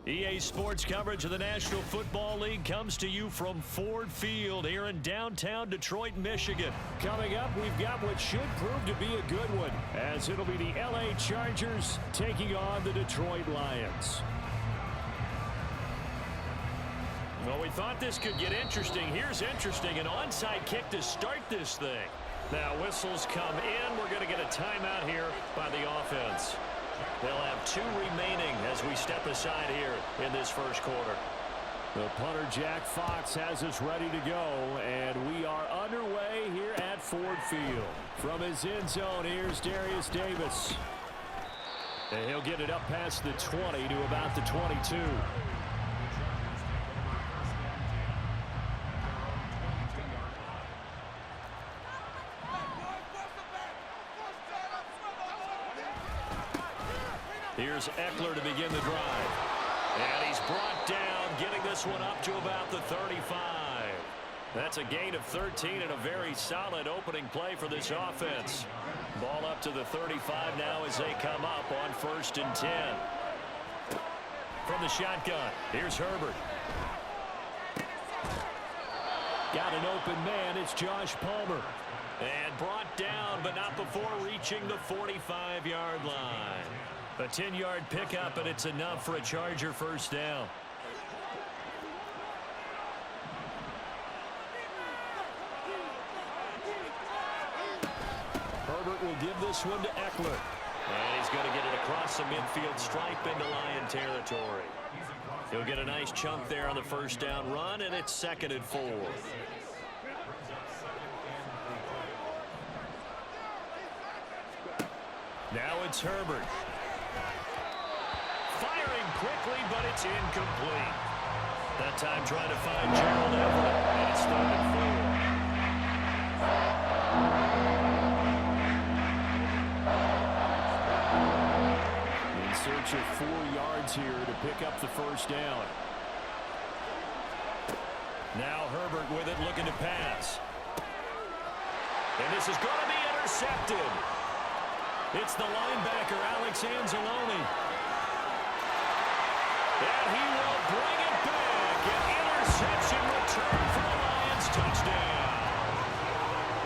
EA Sports coverage of the National Football League comes to you from Ford Field here in downtown Detroit, Michigan. Coming up, we've got what should prove to be a good one, as it'll be the LA Chargers taking on the Detroit Lions. Well, we thought this could get interesting. Here's interesting, an onside kick to start this thing. Now whistles come in. We're going to get a timeout here by the offense. They'll have 2 remaining as we step aside here in this first quarter. The punter, Jack Fox, has us ready to go, and we are underway here at Ford Field. From his end zone, here's Darius Davis. And he'll get it up past the 20 to about the 22. Here's Eckler to begin the drive. And he's brought down, getting this one up to about the 35. That's a gain of 13 and a very solid opening play for this offense. Ball up to the 35 now as they come up on 1st and 10. From the shotgun, here's Herbert. Got an open man, it's Josh Palmer. And brought down, but not before reaching the 45-yard line. A 10-yard pickup, and it's enough for a Charger first down. Herbert will give this one to Eckler. And he's going to get it across the midfield stripe into Lion territory. He'll get a nice chunk there on the first down run, and it's 2nd and 4. Now it's Herbert. Firing quickly, but it's incomplete. That time trying to find Gerald Everett, and it's 3rd and 4. In search of 4 yards here to pick up the first down. Now Herbert with it, looking to pass. And this is going to be intercepted. It's the linebacker, Alex Anzalone. And he will bring it back. An interception return for the Lions. Touchdown.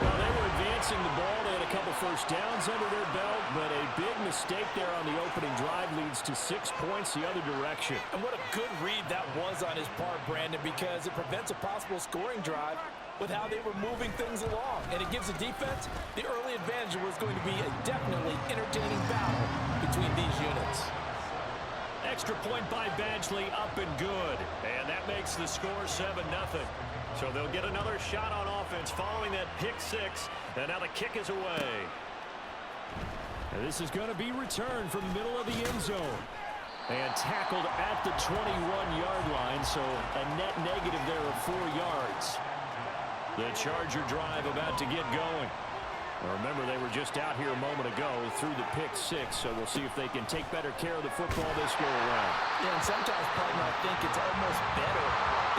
Well, they were advancing the ball. They had a couple first downs under their belt, but a big mistake there on the opening drive leads to 6 points the other direction. And what a good read that was on his part, Brandon, because it prevents a possible scoring drive with how they were moving things along. And it gives the defense the early advantage. Was going to be a definitely entertaining battle between these units. Extra point by Badgley, up and good. And that makes the score 7-0. So they'll get another shot on offense following that pick 6. And now the kick is away. And this is going to be returned from the middle of the end zone. And tackled at the 21-yard line. So a net negative there of 4 yards. The Charger drive about to get going. Remember, they were just out here a moment ago through the pick 6, so we'll see if they can take better care of the football this go around. Yeah, and sometimes, partner, I think it's almost better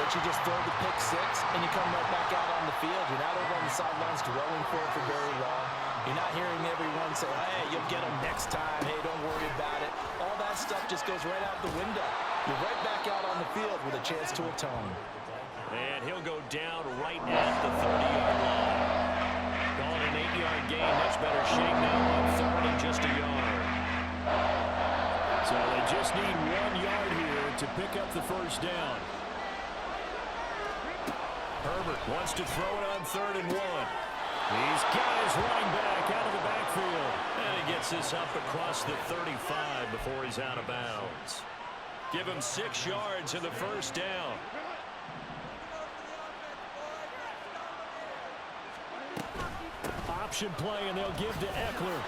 that you just throw the pick 6 and you come right back out on the field. You're not over on the sidelines dwelling for it for very long. You're not hearing everyone say, hey, you'll get them next time. Hey, don't worry about it. All that stuff just goes right out the window. You're right back out on the field with a chance to atone. And he'll go down right at the 30-yard line. Calling an 8-yard gain. Much better shape now on 3rd and just a yard. So they just need 1 yard here to pick up the first down. Herbert wants to throw it on 3rd and 1. He's got his running back out of the backfield. And he gets this up across the 35 before he's out of bounds. Give him 6 yards in the first down. Option play, and they'll give to Eckler.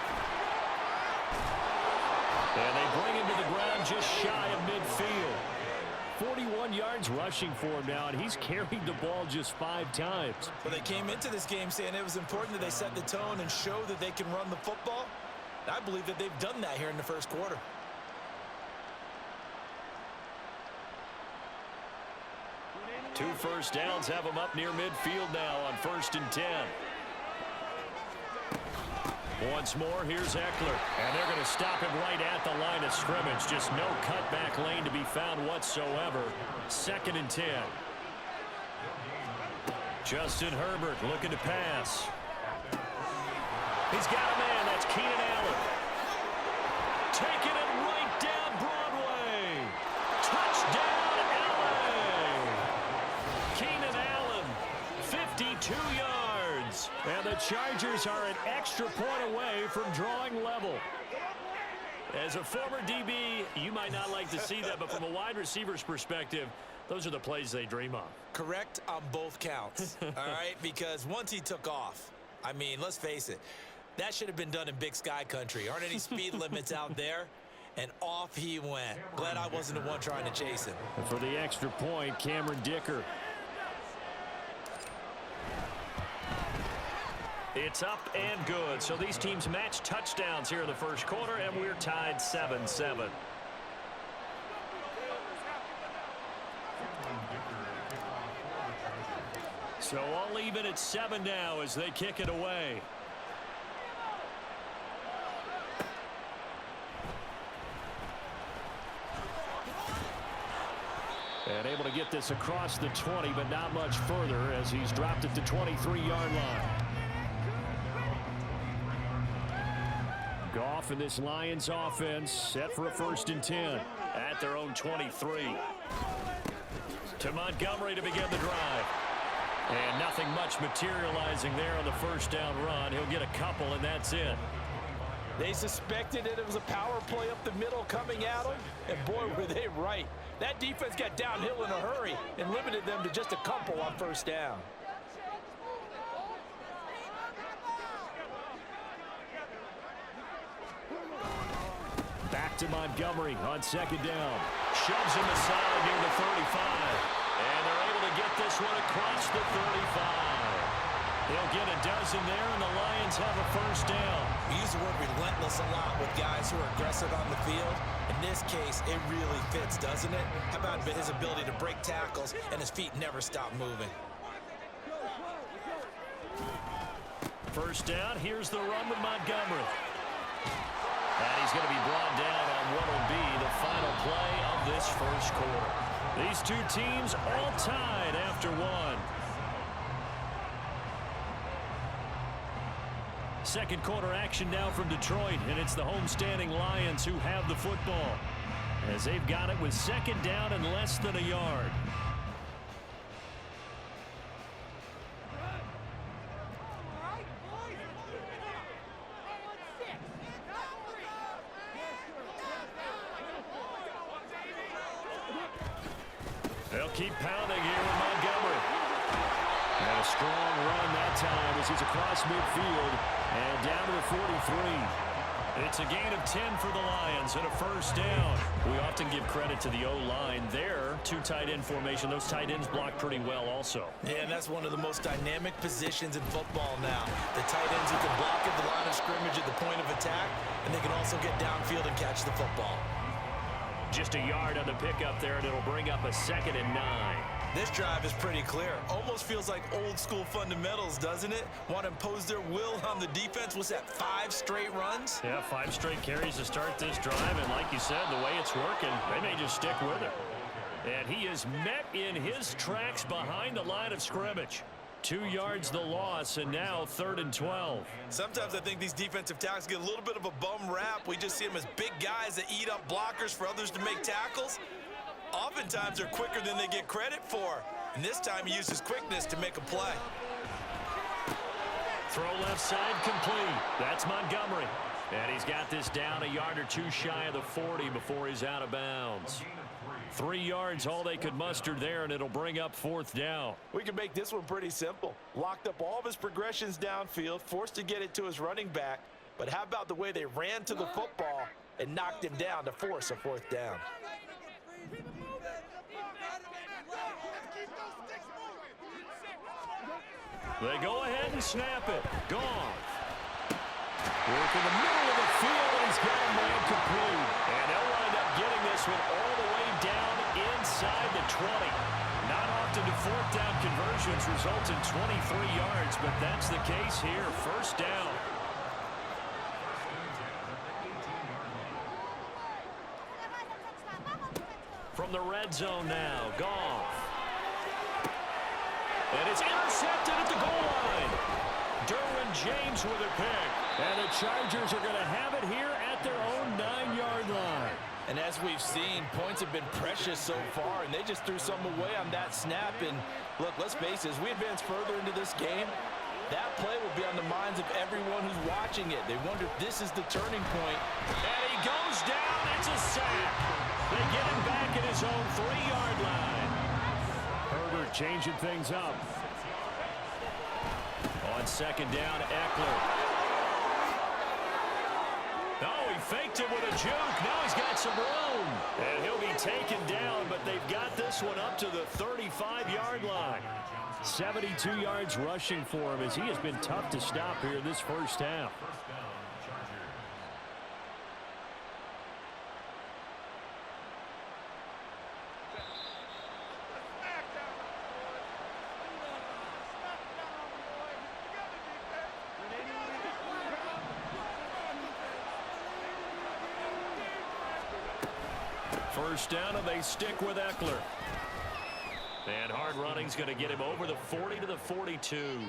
And they bring him to the ground just shy of midfield. 41 yards rushing for him now, and he's carried the ball just 5 times. Well, they came into this game saying it was important that they set the tone and show that they can run the football. I believe that they've done that here in the first quarter. Two first downs have them up near midfield now on 1st and 10. Once more, here's Eckler. And they're going to stop him right at the line of scrimmage. Just no cutback lane to be found whatsoever. 2nd and 10. Justin Herbert looking to pass. He's got a man. That's Keenan Allen. Taking it right down Broadway. Touchdown, LA. Keenan Allen, 52 yards. And the Chargers are an extra point away from drawing level. As a former DB, you might not like to see that, but from a wide receiver's perspective, those are the plays they dream of. Correct on both counts, all right? Because once he took off, I mean, let's face it, that should have been done in Big Sky country. Aren't any speed limits out there? And off he went. Glad I wasn't the one trying to chase him. And for the extra point, Cameron Dicker. It's up and good. So these teams match touchdowns here in the first quarter, and we're tied 7-7. So all even at 7 now as they kick it away. And able to get this across the 20, but not much further as he's dropped it to 23-yard line. Goff and this Lions offense set for a 1st and 10 at their own 23. To Montgomery to begin the drive. And nothing much materializing there on the first down run. He'll get a couple, and that's it. They suspected it was a power play up the middle coming at them, and boy, were they right. That defense got downhill in a hurry and limited them to just a couple on first down. Back to Montgomery on 2nd down. Shoves him aside near the 35. And they're able to get this one across the 35. They'll get a dozen there, and the Lions have a 1st down. We use the word relentless a lot with guys who are aggressive on the field. In this case, it really fits, doesn't it? How about his ability to break tackles and his feet never stop moving? 1st down. Here's the run with Montgomery. And he's going to be brought down on what will be the final play of this first quarter. These two teams all tied after one. 2nd quarter action now from Detroit, and it's the homestanding Lions who have the football as they've got it with 2nd down and less than a yard. They'll keep pounding here with Montgomery. And a strong run that time as he's across midfield and down to the 43. It's a gain of 10 for the Lions and a 1st down. We often give credit to the O-line there. 2 tight end formation. Those tight ends block pretty well also. Yeah, and that's one of the most dynamic positions in football now. The tight ends who can block at the line of scrimmage at the point of attack, and they can also get downfield and catch the football. Just a yard on the pickup there, and it'll bring up a 2nd and 9. This drive is pretty clear. Almost feels like old school fundamentals, doesn't it? Want to impose their will on the defense. Was that 5 straight runs? Yeah, 5 straight carries to start this drive, and like you said, the way it's working, they may just stick with it. And he is met in his tracks behind the line of scrimmage. 2 yards the loss, and now 3rd and 12. Sometimes I think these defensive tackles get a little bit of a bum rap. We just see them as big guys that eat up blockers for others to make tackles. Oftentimes they're quicker than they get credit for. And this time he used his quickness to make a play. Throw left side complete. That's Montgomery. And he's got this down a yard or 2 shy of the 40 before he's out of bounds. 3 yards all they could muster there, and it'll bring up 4th down. We can make this one pretty simple. Locked up all of his progressions downfield, forced to get it to his running back. But how about the way they ran to the football and knocked him down to force a 4th down? They go ahead and snap it. Gone. Work in the middle of the field, and he's got a man complete. And they'll wind up getting this one all the way down inside the 20. Not often do 4th down conversions result in 23 yards, but that's the case here. 1st down. From the red zone now, Goff. And it's intercepted at the goal line. Derwin James with a pick. And the Chargers are going to have it here at their own 9-yard line. And as we've seen, points have been precious so far, and they just threw some away on that snap. And look, let's face it, as we advance further into this game, that play will be on the minds of everyone who's watching it. They wonder if this is the turning point. And he goes down. It's a sack. They get him back at his own 3-yard line. Herbert changing things up. On second down, Eckler. Oh, he faked it with a juke. Now he's got some room. And he'll be taken down, but they've got this one up to the 35-yard line. 72 yards rushing for him as he has been tough to stop here this first half. First down, and they stick with Eckler. And hard running's going to get him over the 40 to the 42.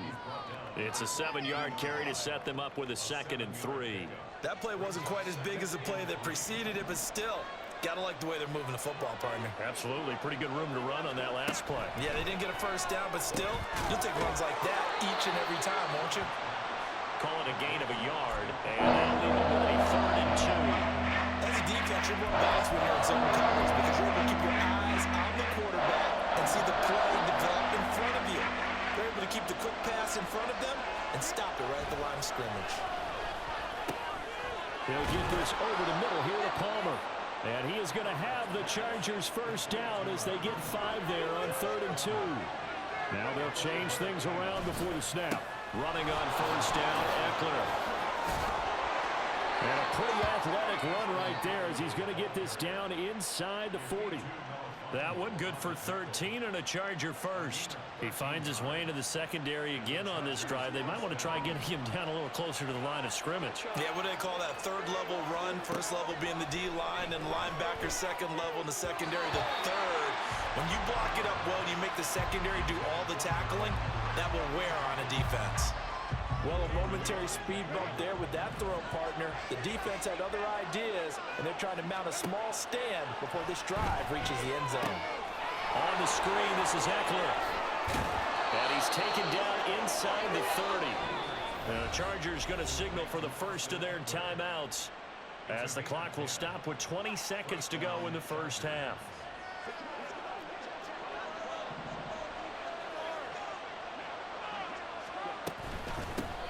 It's a 7-yard carry to set them up with a 2nd and 3. That play wasn't quite as big as the play that preceded it, but still, gotta like the way they're moving the football, partner. Absolutely. Pretty good room to run on that last play. Yeah, they didn't get a first down, but still, you'll take runs like that each and every time, won't you? Call it a gain of a yard, and they'll leave it with a 3rd and 2. As a defense, you're more balanced when you're in zone coverage because you're able to keep your eyes on the quarterback and see the play develop in front of you. They're able to keep the quick pass in front of them and stop it right at the line of scrimmage. They'll get this over the middle here to Palmer. And he is going to have the Chargers first down as they get 5 there on 3rd and 2. Now they'll change things around before the snap. Running on first down, Eckler. And a pretty athletic run right there as he's going to get this down inside the 40. That one good for 13 and a Charger first. He finds his way into the secondary again on this drive. They might want to try getting him down a little closer to the line of scrimmage. Yeah, what do they call that? 3rd level run. 1st level being the D-line and linebacker 2nd level, and the secondary the 3rd. When you block it up well, you make the secondary do all the tackling, that will wear on a defense. Well, a momentary speed bump there with that throw, partner. The defense had other ideas, and they're trying to mount a small stand before this drive reaches the end zone. On the screen, this is Eckler. And he's taken down inside the 30. The Chargers going to signal for the first of their timeouts as the clock will stop with 20 seconds to go in the first half.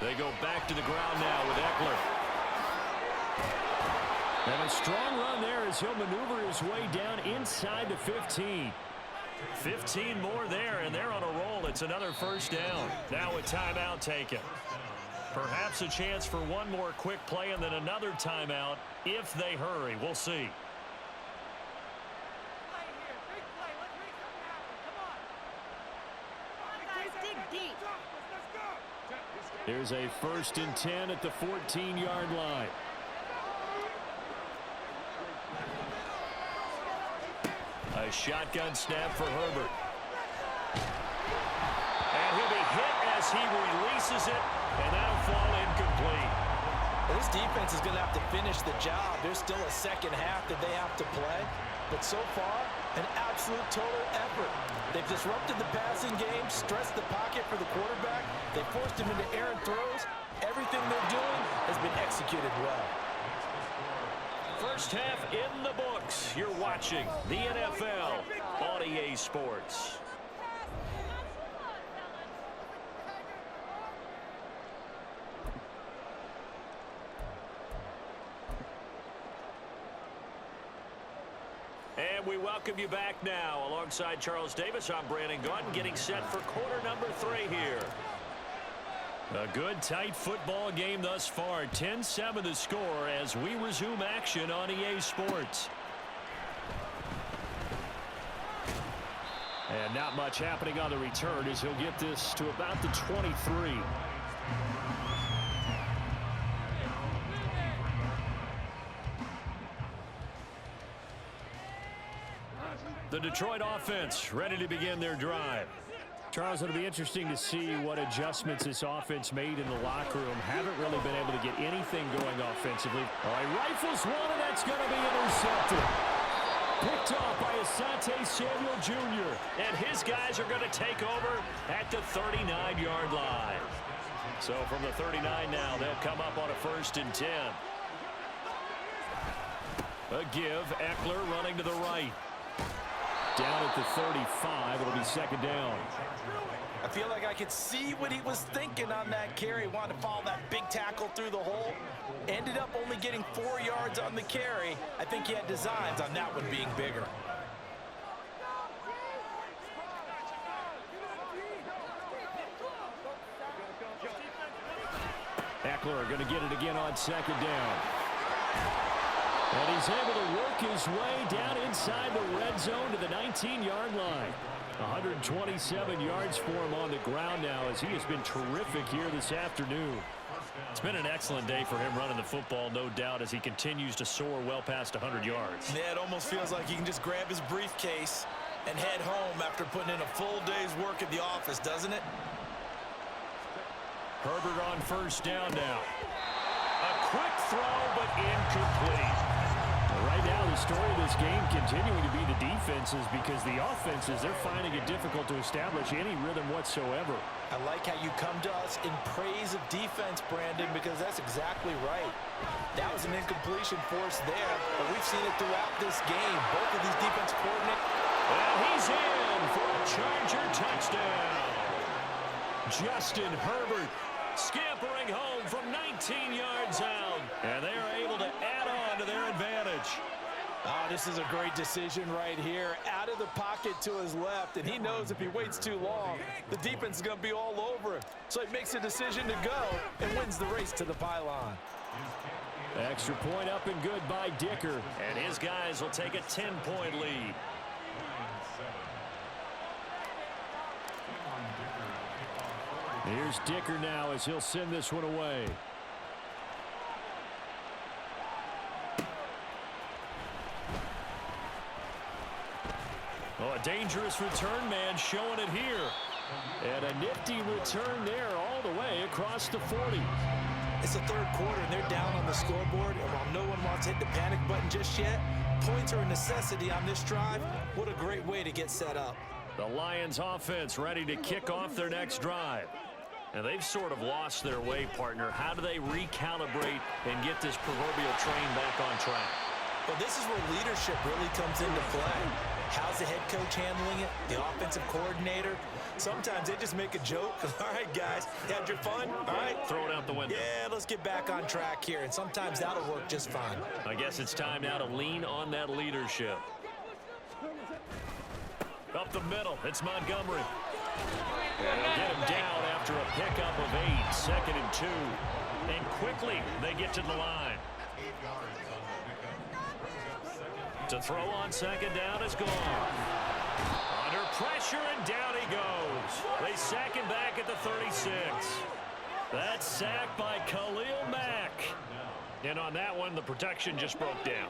They go back to the ground now with Eckler. And a strong run there as he'll maneuver his way down inside the 15. 15 more there, and they're on a roll. It's another first down. Now a timeout taken. Perhaps a chance for one more quick play and then another timeout if they hurry. We'll see. Here's a 1st and 10 at the 14-yard line. A shotgun snap for Herbert. And he'll be hit as he releases it, and that'll fall incomplete. Well, this defense is going to have to finish the job. There's still a second half that they have to play. But so far, an absolute total effort. They've disrupted the passing game, stressed the pocket for the quarterback. They forced him into errant throws. Everything they're doing has been executed well. First half in the books. You're watching the NFL on EA Sports. And we welcome you back now. Alongside Charles Davis, I'm Brandon Gunn, getting set for quarter number 3 here. A good, tight football game thus far. 10-7 the score as we resume action on EA Sports. And not much happening on the return as he'll get this to about the 23. The Detroit offense ready to begin their drive. Charles, it'll be interesting to see what adjustments this offense made in the locker room. Haven't really been able to get anything going offensively. All right, rifles one, and that's going to be intercepted. Picked off by Asante Samuel Jr. And his guys are going to take over at the 39-yard line. So from the 39 now, they'll come up on a 1st and 10. A give, Eckler running to the right. Down at the 35, it'll be 2nd down. I feel like I could see what he was thinking on that carry. Wanted to follow that big tackle through the hole. Ended up only getting 4 yards on the carry. I think he had designs on that one being bigger. Eckler going to get it again on 2nd down. And he's able to work his way down inside the red zone to the 19-yard line. 127 yards for him on the ground now as he has been terrific here this afternoon. It's been an excellent day for him running the football, no doubt, as he continues to soar well past 100 yards. Yeah, it almost feels like he can just grab his briefcase and head home after putting in a full day's work at the office, doesn't it? Herbert on 1st down now. A quick throw, but incomplete. Right now, the story of this game continuing to be the defenses, because the offenses, they're finding it difficult to establish any rhythm whatsoever. I like how you come to us in praise of defense, Brandon, because that's exactly right. That was an incompletion force there, but we've seen it throughout this game. Both of these defense coordinators. And he's in for a Charger touchdown. Justin Herbert scampering home from 19 yards out, and they are able to add on to their advantage. Oh, this is a great decision right here. Out of the pocket to his left, and he knows if he waits too long, the defense is going to be all over him. So he makes a decision to go and wins the race to the pylon. Extra point up and good by Dicker. And his guys will take a 10-point lead. Here's Dicker now as he'll send this one away. Oh, a dangerous return man showing it here. And a nifty return there all the way across the 40. It's the 3rd quarter, and they're down on the scoreboard. And while no one wants to hit the panic button just yet, points are a necessity on this drive. What a great way to get set up. The Lions offense ready to kick off their next drive. And they've sort of lost their way, partner. How do they recalibrate and get this proverbial train back on track? Well, this is where leadership really comes into play. How's the head coach handling it? The offensive coordinator? Sometimes they just make a joke. All right, guys, had your fun? All right. Throw it out the window. Yeah, let's get back on track here. And sometimes that'll work just fine. I guess it's time now to lean on that leadership. Up the middle, it's Montgomery. And they'll get him down after a pickup of 8, 2nd and 2. And quickly, they get to the line. To throw on 2nd down is gone. Under pressure, and down he goes. They sack him back at the 36. That's sacked by Khalil Mack. And on that one, the protection just broke down.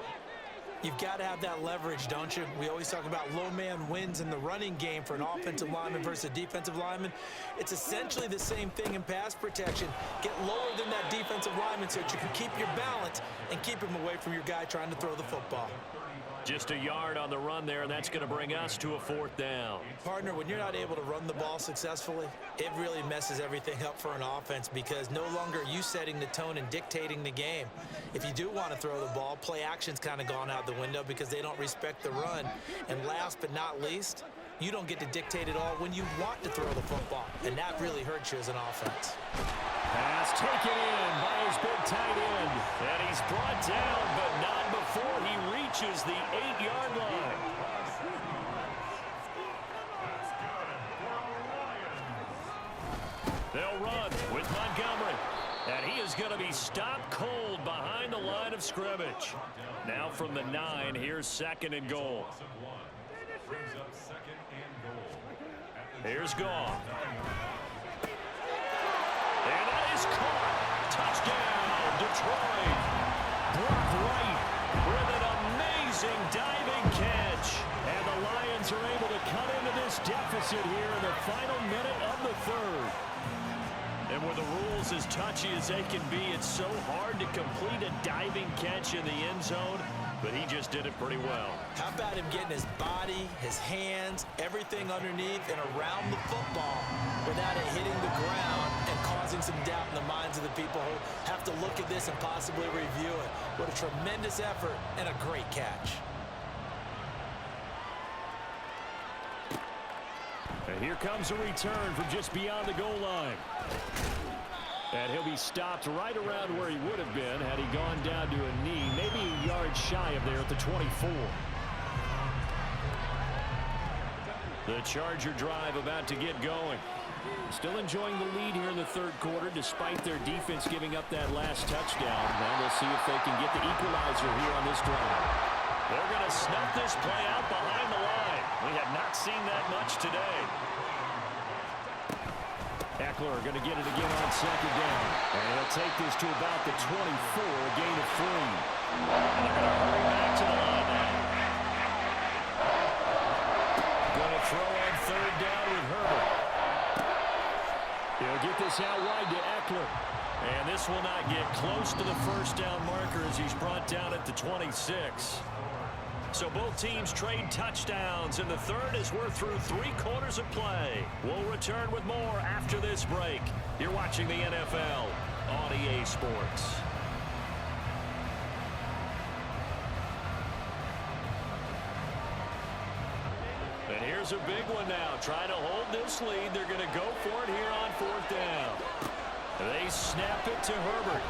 You've got to have that leverage, don't you? We always talk about low man wins in the running game for an offensive lineman versus a defensive lineman. It's essentially the same thing in pass protection. Get lower than that defensive lineman so that you can keep your balance and keep him away from your guy trying to throw the football. Just a yard on the run there, and that's going to bring us to a 4th down. Partner, when you're not able to run the ball successfully, it really messes everything up for an offense because no longer are you setting the tone and dictating the game. If you do want to throw the ball, play action's kind of gone out the window because they don't respect the run. And last but not least, you don't get to dictate it all when you want to throw the football, and that really hurts you as an offense. Pass taken in by his big tight end. And he's brought down, but not before he reaches the 8-yard line. They'll run with Montgomery. And he is going to be stopped cold behind the line of scrimmage. Now from the 9, here's 2nd and goal. Here's Goff. And that is caught. Touchdown, Detroit. Brock Wright with an Piercing diving catch. And the Lions are able to cut into this deficit here in the final minute of the third. And with the rules as touchy as they can be, it's so hard to complete a diving catch in the end zone, but he just did it pretty well. How about him getting his body, his hands, everything underneath and around the football without it hitting the ground and causing some doubt in the minds of the people who have to look at this and possibly review it. What a tremendous effort and a great catch. And here comes a return from just beyond the goal line. And he'll be stopped right around where he would have been had he gone down to a knee, maybe a yard shy of there at the 24. The Charger drive about to get going. Still enjoying the lead here in the third quarter despite their defense giving up that last touchdown. Now we'll see if they can get the equalizer here on this drive. They're going to snuff this play out behind the line. We have not seen that much today. Eckler going to get it again on second down. And he'll take this to about the 24, a gain of 3. And they're going to hurry back to the line now. Going to throw on third down with Herbert. He'll get this out wide to Eckler. And this will not get close to the first down marker as he's brought down at the 26. So both teams trade touchdowns in the third as we're through 3 quarters of play. We'll return with more after this break. You're watching the NFL on EA Sports. And here's a big one now. Trying to hold this lead. They're going to go for it here on fourth down. They snap it to Herbert.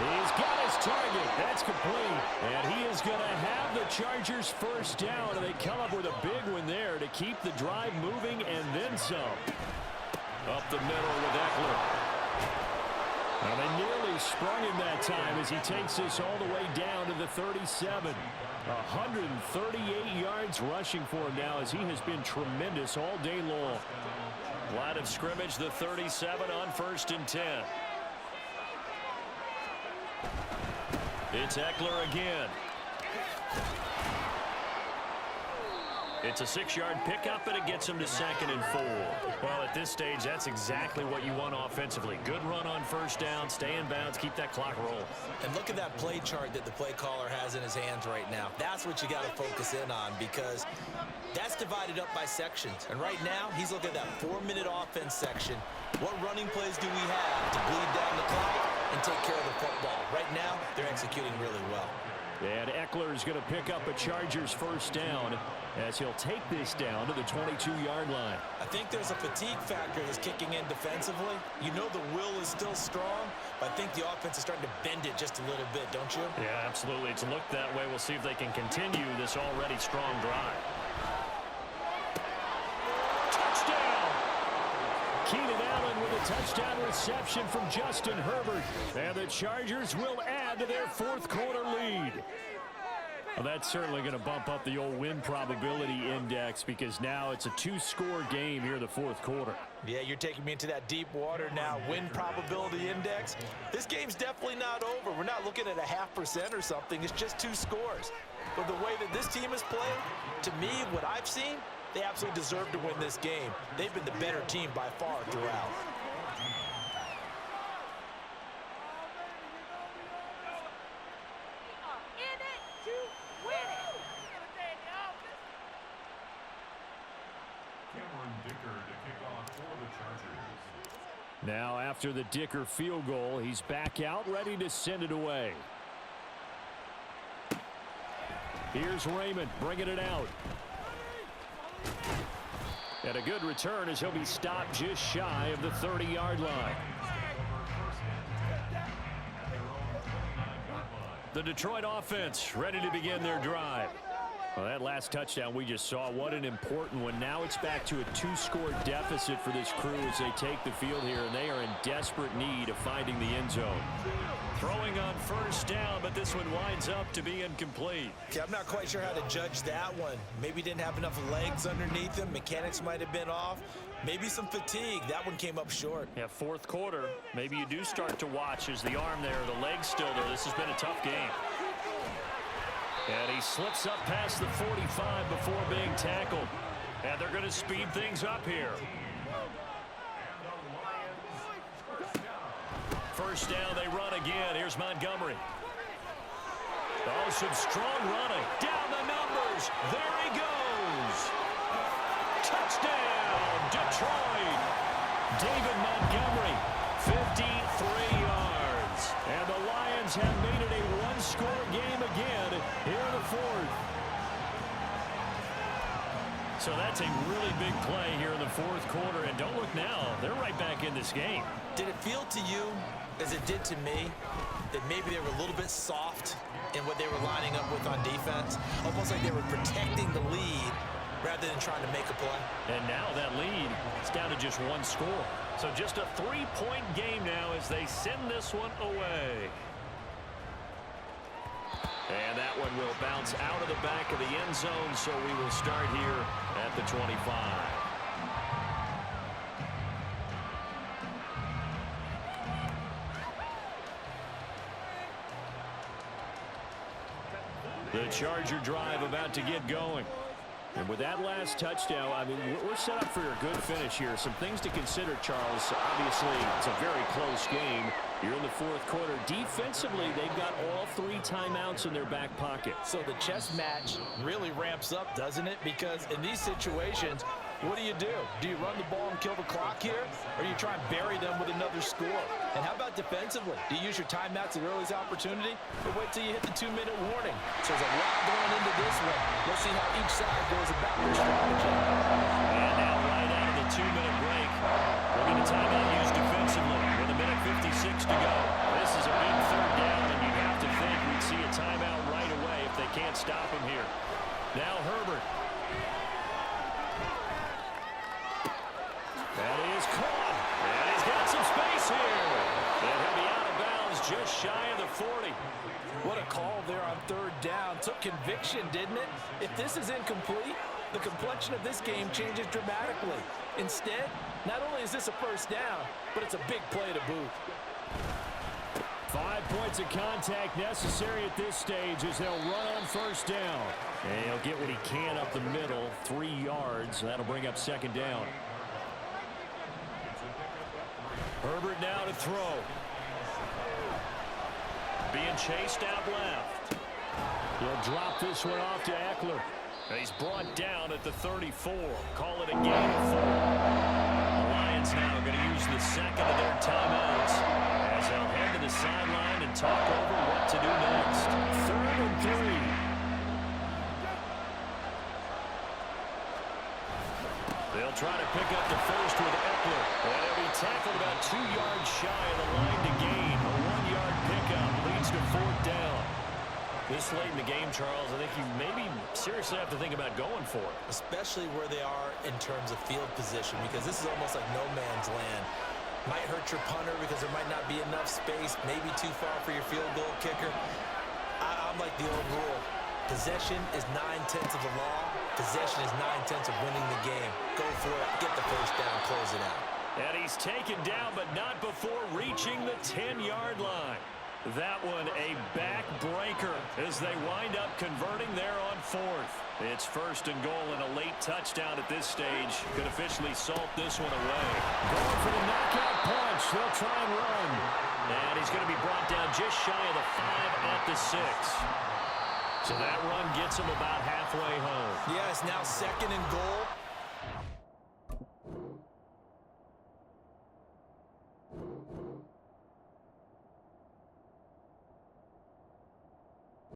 He's got his target. That's complete. And he is going to have the Chargers first down. And they come up with a big one there to keep the drive moving and then some. Up the middle with Eckler. Well, they nearly sprung him that time as he takes this all the way down to the 37. 138 yards rushing for him now as he has been tremendous all day long. Line of scrimmage, the 37 on 1st and 10. It's Eckler again. It's a 6-yard pickup, and it gets him to 2nd and 4. Well, at this stage, that's exactly what you want offensively. Good run on first down, stay in bounds, keep that clock rolling. And look at that play chart that the play caller has in his hands right now. That's what you got to focus in on because that's divided up by sections. And right now, he's looking at that 4-minute offense section. What running plays do we have to bleed down the clock and take care of the football? Right now, they're executing really well. And Eckler is going to pick up a Chargers first down as he'll take this down to the 22-yard line. I think there's a fatigue factor that's kicking in defensively. You know the will is still strong, but I think the offense is starting to bend it just a little bit, don't you? Yeah, absolutely. It's looked that way. We'll see if they can continue this already strong drive. Touchdown! Keenan Allen with a touchdown reception from Justin Herbert. And the Chargers will add to their fourth quarter lead. Well, that's certainly going to bump up the old win probability index because now it's a 2-score game here in the fourth quarter. Yeah, you're taking me into that deep water now. Win probability index. This game's definitely not over. We're not looking at a 0.5% or something. It's just 2 scores. But the way that this team is playing, to me, what I've seen, they absolutely deserve to win this game. They've been the better team by far throughout. Now after the Dicker field goal, he's back out ready to send it away. Here's Raymond bringing it out. And a good return as he'll be stopped just shy of the 30-yard line. The Detroit offense ready to begin their drive. Well, that last touchdown we just saw, what an important one. Now it's back to a 2-score deficit for this crew as they take the field here, and they are in desperate need of finding the end zone. Throwing on first down, but this one winds up to be incomplete. Okay, I'm not quite sure how to judge that one. Maybe didn't have enough legs underneath him. Mechanics might have been off. Maybe some fatigue. That one came up short. Yeah, fourth quarter. Maybe you do start to watch as the arm there, the leg's still there. This has been a tough game. And he slips up past the 45 before being tackled. And they're going to speed things up here. First down, they run again. Here's Montgomery. Oh, some strong running. Down the numbers. There he goes. Touchdown, Detroit. David Montgomery, 53 yards. And the Lions have made it a one-score game again here in the fourth. So that's a really big play here in the fourth quarter. And don't look now. They're right back in this game. Did it feel to you, as it did to me, that maybe they were a little bit soft in what they were lining up with on defense? Almost like they were protecting the lead rather than trying to make a play. And now that lead is down to just one score. So just a 3-point game now as they send this one away. And that one will bounce out of the back of the end zone, so we will start here at the 25. The Charger drive about to get going. And with that last touchdown, I mean, we're set up for a good finish here. Some things to consider, Charles. Obviously, it's a very close game. You're in the fourth quarter. Defensively, they've got all 3 timeouts in their back pocket. So the chess match really ramps up, doesn't it? Because in these situations, what do? Do you run the ball and kill the clock here? Or do you try and bury them with another score? And how about defensively? Do you use your timeouts at earliest opportunity? Or wait till you hit the 2-minute warning? So there's a lot going into this one. Let's see how each side goes about their strategy. And now right out of the 2-minute break, we'll get a timeout used defensively with 1:56 to go. This is a big third down, and you have to think we'd see a timeout right away if they can't stop him here. Now Herbert. That is caught. And he's got some space here. And he'll be out of bounds just shy of the 40. What a call there on third down. Took conviction, didn't it? If this is incomplete, the complexion of this game changes dramatically. Instead, not only is this a first down, but it's a big play to boot. 5 points of contact necessary at this stage as they'll run on first down. And he'll get what he can up the middle, 3 yards. That'll bring up second down. Herbert now to throw. Being chased out left. He'll drop this one off to Eckler. And he's brought down at the 34. Call it a gain of 4. The Lions now going to use the second of their timeouts as they'll head to the sideline and talk over what to do next. 3rd and 3. They'll try to pick up the first with Eckler. And he'll be tackled about 2 yards shy of the line to gain. A 1-yard pickup leads to 4th down. This late in the game, Charles, I think you maybe seriously have to think about going for it. Especially where they are in terms of field position, because this is almost like no man's land. Might hurt your punter because there might not be enough space, maybe too far for your field goal kicker. I'm like the old rule. Possession is 9/10 of the law. Possession is 9/10 of winning the game. Go for it. Get the first down. Close it out. And he's taken down, but not before reaching the 10-yard line. That one a backbreaker as they wind up converting there on 4th. It's 1st and goal and a late touchdown at this stage. Could officially salt this one away. Going for the knockout punch. They'll try and run. And he's going to be brought down just shy of the 5 at the 6. So that run gets him about halfway home. Yeah, it's now 2nd and goal.